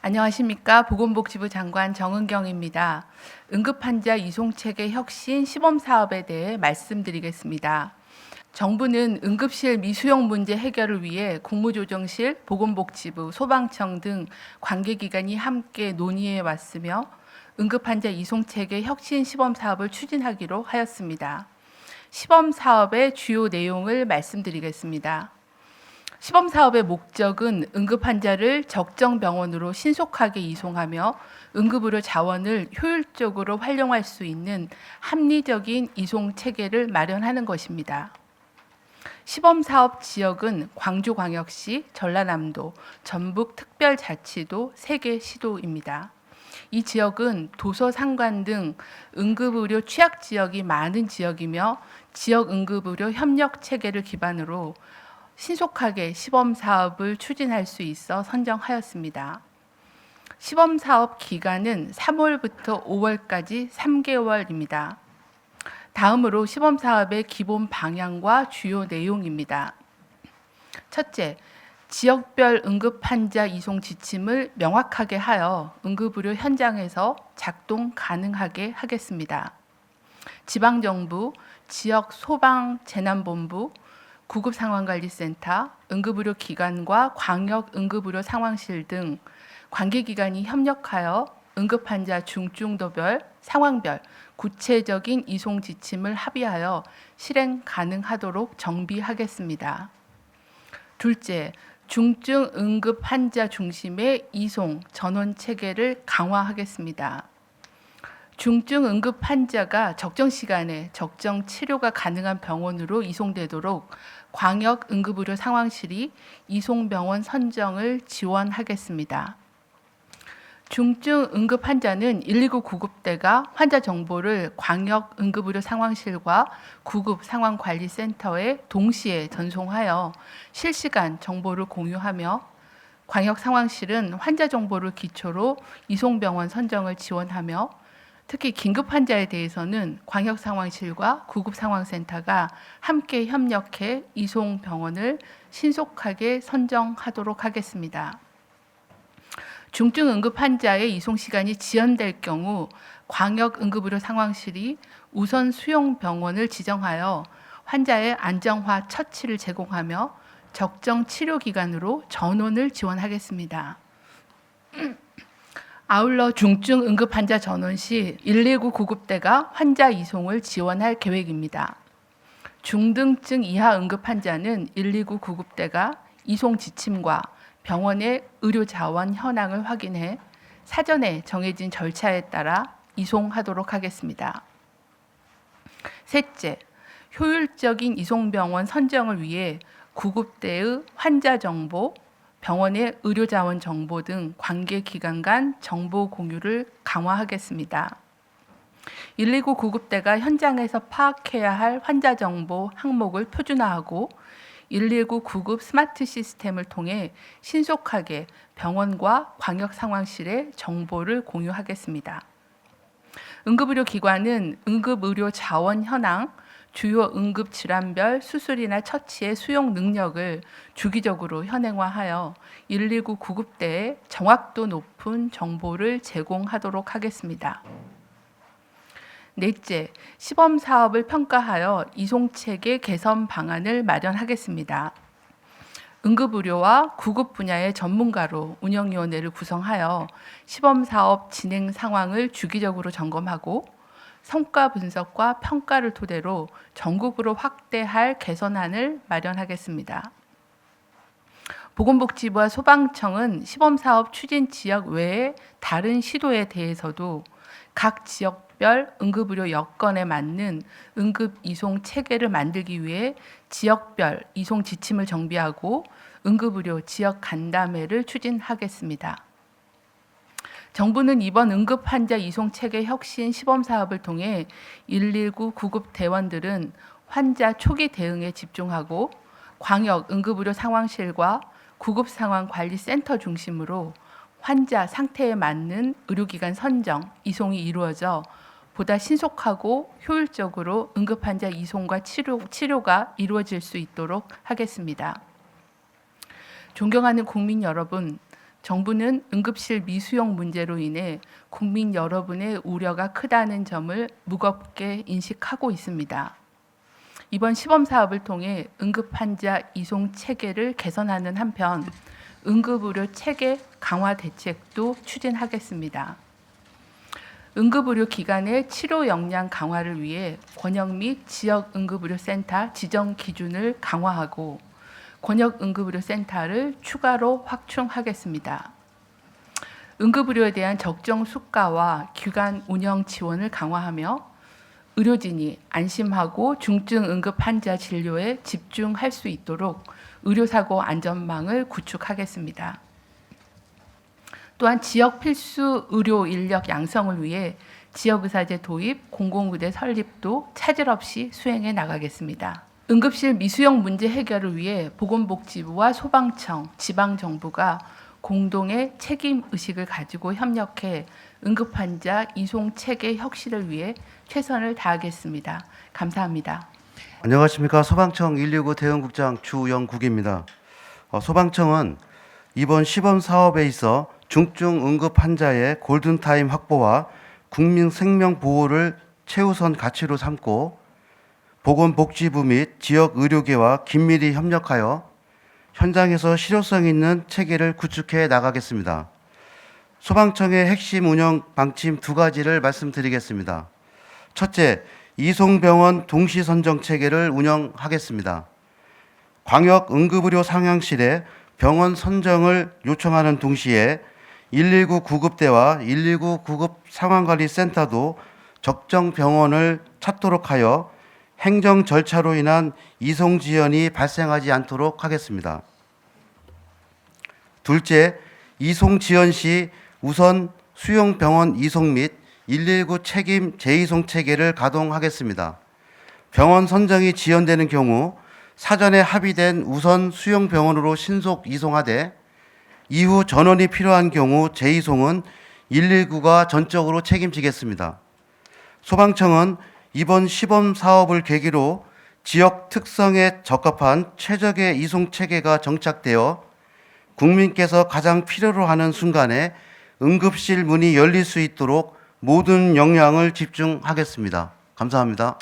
안녕하십니까. 보건복지부 장관 정은경입니다. 응급환자 이송체계 혁신 시범사업에 대해 말씀드리겠습니다. 정부는 응급실 미수용 문제 해결을 위해 국무조정실, 보건복지부, 소방청 등 관계기관이 함께 논의해 왔으며 응급환자 이송체계 혁신 시범사업을 추진하기로 하였습니다. 시범사업의 주요 내용을 말씀드리겠습니다. 시범사업의 목적은 응급환자를 적정 병원으로 신속하게 이송하며 응급의료 자원을 효율적으로 활용할 수 있는 합리적인 이송 체계를 마련하는 것입니다. 시범사업 지역은 광주광역시, 전라남도, 전북특별자치도 3개 시도입니다. 이 지역은 도서 상관 등 응급의료 취약 지역이 많은 지역이며 지역 응급의료 협력 체계를 기반으로 신속하게 시범사업을 추진할 수 있어 선정하였습니다. 시범사업 기간은 3월부터 5월까지 3개월입니다. 다음으로 시범사업의 기본 방향과 주요 내용입니다. 첫째, 지역별 응급환자 이송 지침을 명확하게 하여 응급의료 현장에서 작동 가능하게 하겠습니다. 지방정부, 지역 소방재난본부, 구급상황관리센터, 응급의료기관과 광역응급의료상황실 등 관계기관이 협력하여 응급환자 중증도별, 상황별, 구체적인 이송 지침을 합의하여 실행 가능하도록 정비하겠습니다. 둘째, 중증 응급환자 중심의 이송, 전원 체계를 강화하겠습니다. 중증 응급 환자가 적정 시간에 적정 치료가 가능한 병원으로 이송되도록 광역 응급의료 상황실이 이송병원 선정을 지원하겠습니다. 중증 응급 환자는 119 구급대가 환자 정보를 광역 응급의료 상황실과 구급 상황관리센터에 동시에 전송하여 실시간 정보를 공유하며 광역 상황실은 환자 정보를 기초로 이송병원 선정을 지원하며 특히 긴급 환자에 대해서는 광역상황실과 구급상황센터가 함께 협력해 이송병원을 신속하게 선정하도록 하겠습니다. 중증 응급 환자의 이송 시간이 지연될 경우 광역응급의료 상황실이 우선 수용 병원을 지정하여 환자의 안정화 처치를 제공하며 적정 치료 기간으로 전원을 지원하겠습니다. 아울러 중증 응급 환자 전원 시 119 구급대가 환자 이송을 지원할 계획입니다. 중등증 이하 응급 환자는 119 구급대가 이송 지침과 병원의 의료 자원 현황을 확인해 사전에 정해진 절차에 따라 이송하도록 하겠습니다. 셋째, 효율적인 이송병원 선정을 위해 구급대의 환자 정보, 병원의 의료자원 정보 등 관계기관 간 정보 공유를 강화하겠습니다. 119 구급대가 현장에서 파악해야 할 환자 정보 항목을 표준화하고 119 구급 스마트 시스템을 통해 신속하게 병원과 광역상황실의 정보를 공유하겠습니다. 응급의료기관은 응급의료 자원 현황, 주요 응급질환별 수술이나 처치의 수용 능력을 주기적으로 현행화하여 119 구급대에 정확도 높은 정보를 제공하도록 하겠습니다. 넷째, 시범사업을 평가하여 이송체계 개선 방안을 마련하겠습니다. 응급의료와 구급 분야의 전문가로 운영위원회를 구성하여 시범사업 진행 상황을 주기적으로 점검하고 성과 분석과 평가를 토대로 전국으로 확대할 개선안을 마련하겠습니다. 보건복지부와 소방청은 시범사업 추진 지역 외의 다른 시도에 대해서도 각 지역별 응급의료 여건에 맞는 응급 이송 체계를 만들기 위해 지역별 이송 지침을 정비하고 응급의료 지역 간담회를 추진하겠습니다. 정부는 이번 응급환자 이송체계 혁신 시범사업을 통해 119 구급 대원들은 환자 초기 대응에 집중하고 광역 응급의료 상황실과 구급상황관리센터 중심으로 환자 상태에 맞는 의료기관 선정, 이송이 이루어져 보다 신속하고 효율적으로 응급환자 이송과 치료가 이루어질 수 있도록 하겠습니다. 존경하는 국민 여러분, 정부는 응급실 미수용 문제로 인해 국민 여러분의 우려가 크다는 점을 무겁게 인식하고 있습니다. 이번 시범 사업을 통해 응급환자 이송 체계를 개선하는 한편 응급의료 체계 강화 대책도 추진하겠습니다. 응급의료 기관의 치료 역량 강화를 위해 권역 및 지역 응급의료센터 지정 기준을 강화하고 권역 응급의료센터를 추가로 확충하겠습니다. 응급의료에 대한 적정 수가와 기관 운영 지원을 강화하며 의료진이 안심하고 중증 응급 환자 진료에 집중할 수 있도록 의료사고 안전망을 구축하겠습니다. 또한 지역 필수 의료 인력 양성을 위해 지역의사제 도입, 공공의대 설립도 차질 없이 수행해 나가겠습니다. 응급실 미수용 문제 해결을 위해 보건복지부와 소방청, 지방정부가 공동의 책임 의식을 가지고 협력해 응급환자 이송 체계 혁신을 위해 최선을 다하겠습니다. 감사합니다. 안녕하십니까. 소방청 119 대응국장 주영국입니다. 소방청은 이번 시범 사업에 있어 중증 응급 환자의 골든타임 확보와 국민 생명 보호를 최우선 가치로 삼고 보건복지부 및 지역 의료계와 긴밀히 협력하여 현장에서 실효성 있는 체계를 구축해 나가겠습니다. 소방청의 핵심 운영 방침 2가지를 말씀드리겠습니다. 첫째, 이송병원 동시 선정 체계를 운영하겠습니다. 광역 응급의료 상황실에 병원 선정을 요청하는 동시에 119 구급대와 119 구급 상황관리센터도 적정 병원을 찾도록 하여 행정 절차로 인한 이송 지연이 발생하지 않도록 하겠습니다. 둘째, 이송 지연 시 우선 수용 병원 이송 및 119 책임 재이송 체계를 가동하겠습니다. 병원 선정이 지연되는 경우 사전에 합의된 우선 수용 병원으로 신속 이송하되 이후 전원이 필요한 경우 재이송은 119가 전적으로 책임지겠습니다. 소방청은 이번 시범 사업을 계기로 지역 특성에 적합한 최적의 이송 체계가 정착되어 국민께서 가장 필요로 하는 순간에 응급실 문이 열릴 수 있도록 모든 역량을 집중하겠습니다. 감사합니다.